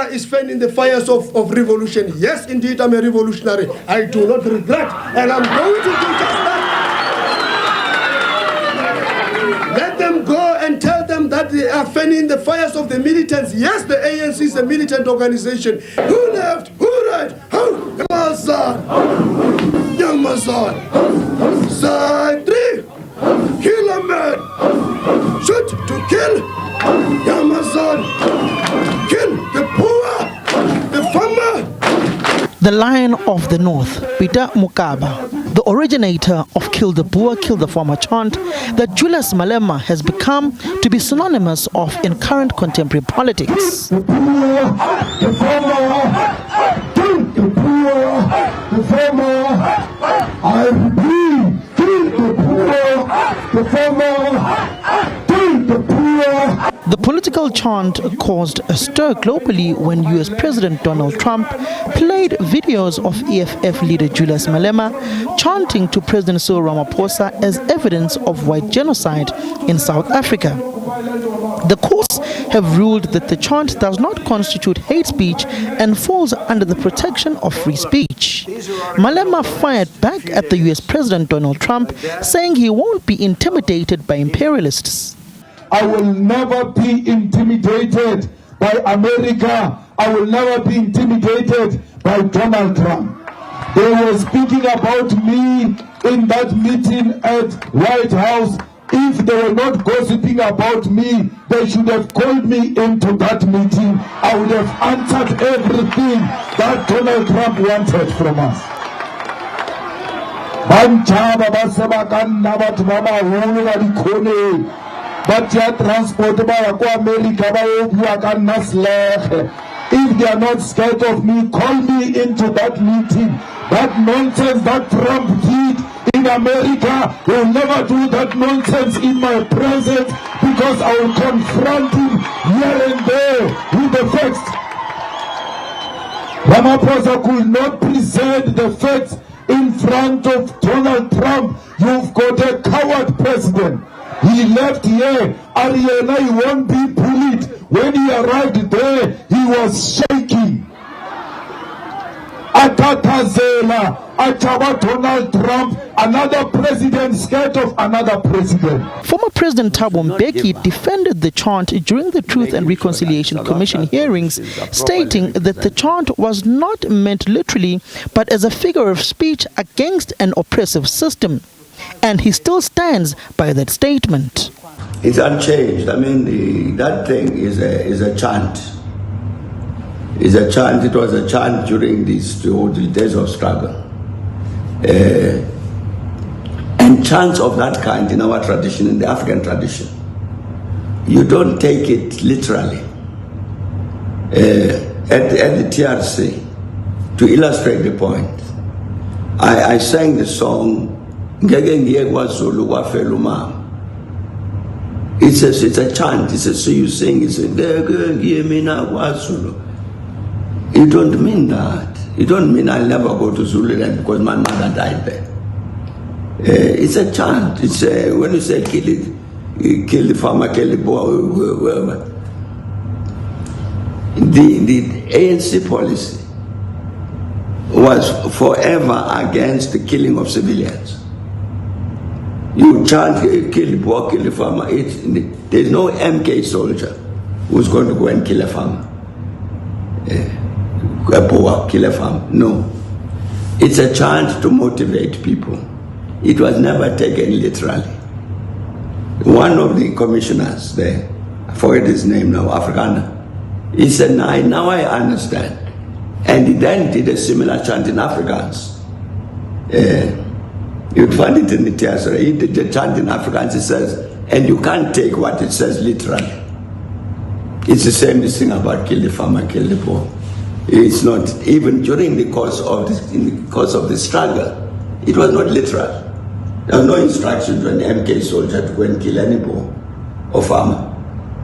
Mandela is fanning the fires of revolution. Yes, indeed, I'm a revolutionary. I do not regret, and I'm going to do just that. Let them go and tell them that they are fanning the fires of the militants. Yes, the ANC is a militant organization. Who left? Who right? Who? Yamazan. Yamazan. Side 3. Kill a man. Shoot to kill. Yamazan. Kill the poor. The farmer. The Lion of the North, Peter Mokaba, the originator of Kill the Boer, Kill the Farmer chant that Julius Malema has become to be synonymous of in current contemporary politics. The poor, the farmer, kill the poor, the farmer, I repeat, kill the poor, the farmer, kill the poor. The political chant caused a stir globally when US President Donald Trump played videos of EFF leader Julius Malema chanting to President Cyril Ramaphosa as evidence of white genocide in South Africa. The courts have ruled that the chant does not constitute hate speech and falls under the protection of free speech. Malema fired back at the US President Donald Trump, saying he won't be intimidated by imperialists. I will never be intimidated by America. I will never be intimidated by Donald Trump. They were speaking about me in that meeting at White House. If they were not gossiping about me, they should have called me into that meeting. I would have answered everything that Donald Trump wanted from us. But transport America. If they are not scared of me, call me into that meeting. That nonsense that Trump did in America, will never do that nonsense in my presence, because I will confront him here and there with the facts. Ramaphosa could not present the facts in front of Donald Trump. You've got a coward president. He left here, Ariana, he won't be bullied. When he arrived there, he was shaking. Atatazela, Achaba Donald Trump, another president scared of another president. Former President Thabo Mbeki defended the chant during the Truth and Reconciliation Commission hearings, stating that the chant was not meant literally, but as a figure of speech against an oppressive system. And he still stands by that statement. It's unchanged. I mean, that thing is a chant. It's a chant. It was a chant during the days of struggle. And chants of that kind in our tradition, in the African tradition, you don't take it literally. At the TRC, to illustrate the point, I sang the song, it's a chant. It's a so you sing. It's a you don't mean that. You don't mean I'll never go to Zululand because my mother died there. It's a chant. It's when you say kill the farmer, kill the boy, whoever. The ANC policy was forever against the killing of civilians. You chant, kill the boy, kill the farmer. There's no MK soldier who's going to go and kill a farmer. A boer, kill a farmer. No. It's a chant to motivate people. It was never taken literally. One of the commissioners there, I forget his name now, Afrikaner, he said, now I understand. And he then did a similar chant in Afrikaans. You'd find it in the theatre. He did a chant in Afrikaans, it says, and you can't take what it says literally. It's the same thing about kill the farmer, kill the poor. It's not, even during the course of the struggle, it was not literal. There was no instruction to an MK soldier to go and kill any poor or farmer,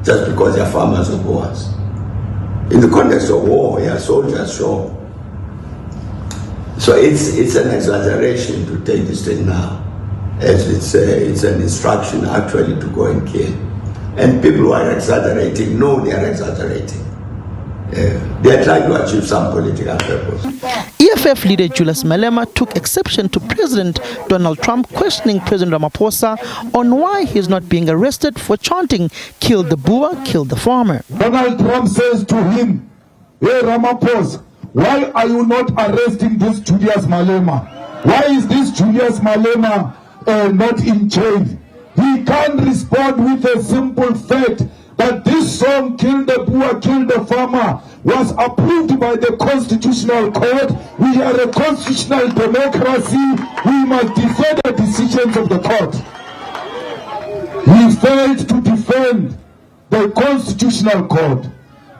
just because they are farmers or boers. In the context of war, they are soldiers, sure. So it's an exaggeration to take this thing now, as it's an instruction actually to go and kill. And people who are exaggerating know they are exaggerating. They're trying to achieve some political purpose. EFF leader Julius Malema took exception to President Donald Trump questioning President Ramaphosa on why he is not being arrested for chanting, "Kill the Boer, kill the farmer." Donald Trump says to him, "Hey Ramaphosa, why are you not arresting this Julius Malema? Why is this Julius Malema not in jail?" He can't respond with a simple fact that this song, "Kill the Boer, kill the farmer," was approved by the Constitutional Court. We are a constitutional democracy. We must defend the decisions of the court. He failed to defend the Constitutional Court.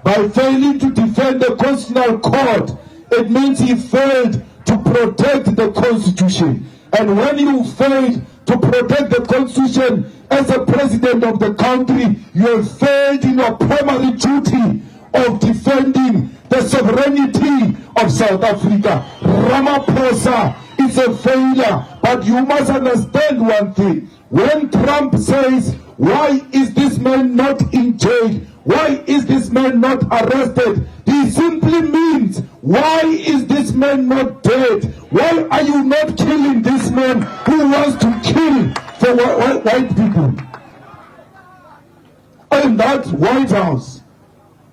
By failing to defend the Constitutional Court, it means he failed to protect the Constitution. And when you failed to protect the Constitution as a president of the country, you have failed in your primary duty of defending the sovereignty of South Africa. Ramaphosa is a failure, but you must understand one thing. When Trump says, "Why is this man not in jail? Why is this man not arrested?" he simply means, why is this man not dead? Why are you not killing this man who wants to kill for white people? In that White House,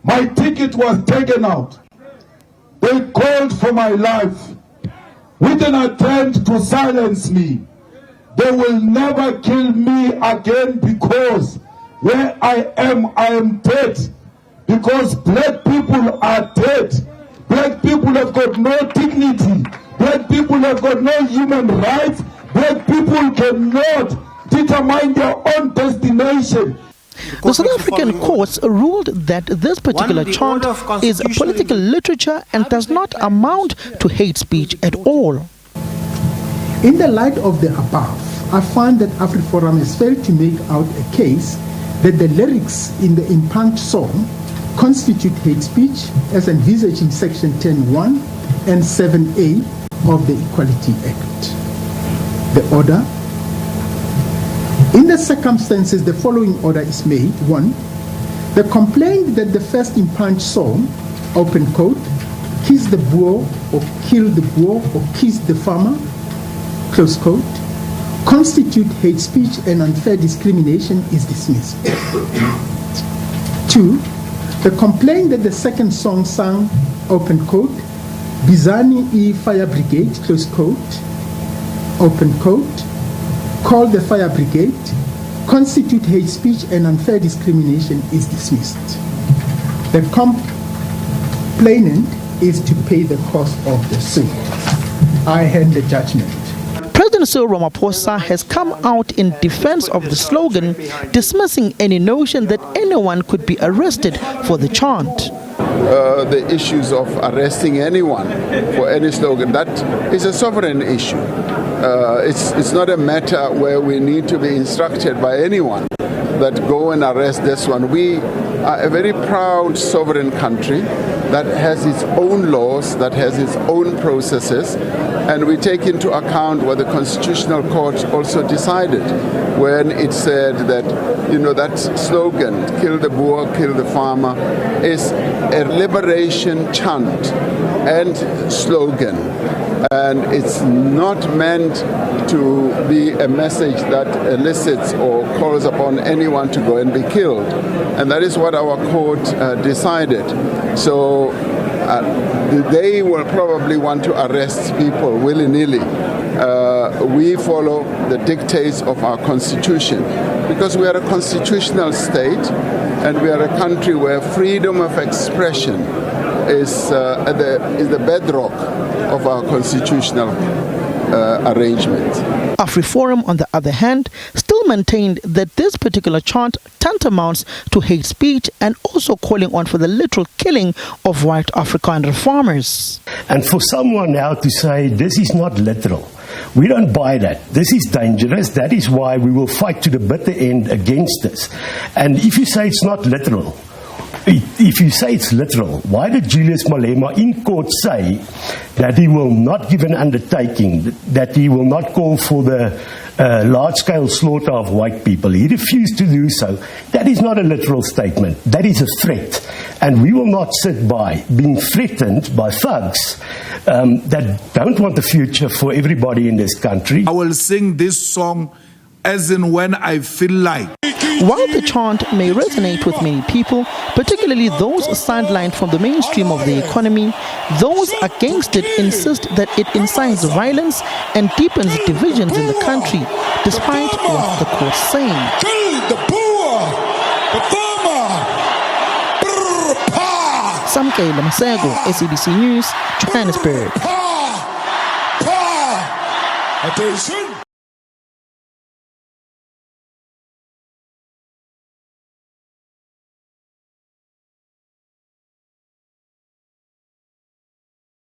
my ticket was taken out. They called for my life with an attempt to silence me. They will never kill me again because where I am dead. Because black people are dead. Black people have got no dignity. Black people have got no human rights. Black people cannot determine their own destination. The South African courts ruled that this particular chant is political literature and does not amount to hate speech at all. In the light of the above, I find that AfriForum has failed to make out a case that the lyrics in the impugned song constitute hate speech as envisaged in Section 10(1) and 7(a) of the Equality Act. The order. In the circumstances, the following order is made. 1. The complaint that the first impugned song, open quote, "Kiss the Boer" or "Kill the Boer" or "Kiss the farmer," close quote, constitute hate speech and unfair discrimination is dismissed. 2. The complaint that the second song sung, open quote, "Bizani e Fire Brigade," close quote, open quote, "call the fire brigade," constitute hate speech and unfair discrimination is dismissed. The complainant is to pay the cost of the suit. I hand the judgment. President Cyril Ramaphosa has come out in defense of the slogan, dismissing any notion that anyone could be arrested for the chant. The issues of arresting anyone for any slogan, that is a sovereign issue. It's not a matter where we need to be instructed by anyone that go and arrest this one. We are a very proud sovereign country that has its own laws, that has its own processes, and we take into account what the Constitutional Court also decided when it said that, that slogan, "Kill the Boer, kill the farmer," is a liberation chant and slogan. And it's not meant to be a message that elicits or calls upon anyone to go and be killed. And that is what our court decided. So they will probably want to arrest people willy-nilly. We follow the dictates of our constitution because we are a constitutional state and we are a country where freedom of expression is the bedrock of our constitutional arrangement. AfriForum, on the other hand, still maintained that this particular chant tantamounts to hate speech and also calling on for the literal killing of white Afrikaner farmers. And for someone now to say this is not literal, we don't buy that. This is dangerous. That is why we will fight to the bitter end against this. And if you say it's not literal, if you say it's literal, why did Julius Malema in court say that he will not give an undertaking, that he will not call for the large-scale slaughter of white people. He refused to do so. That is not a literal statement. That is a threat. And we will not sit by being threatened by thugs that don't want the future for everybody in this country. I will sing this song as in when I feel like. While the chant may resonate with many people, particularly those sidelined from the mainstream of the economy, those against it insist that it incites violence and deepens divisions in the country, despite what the court's saying. Kill the poor, the farmer. Samkela Masego, SABC News, Johannesburg. Attention.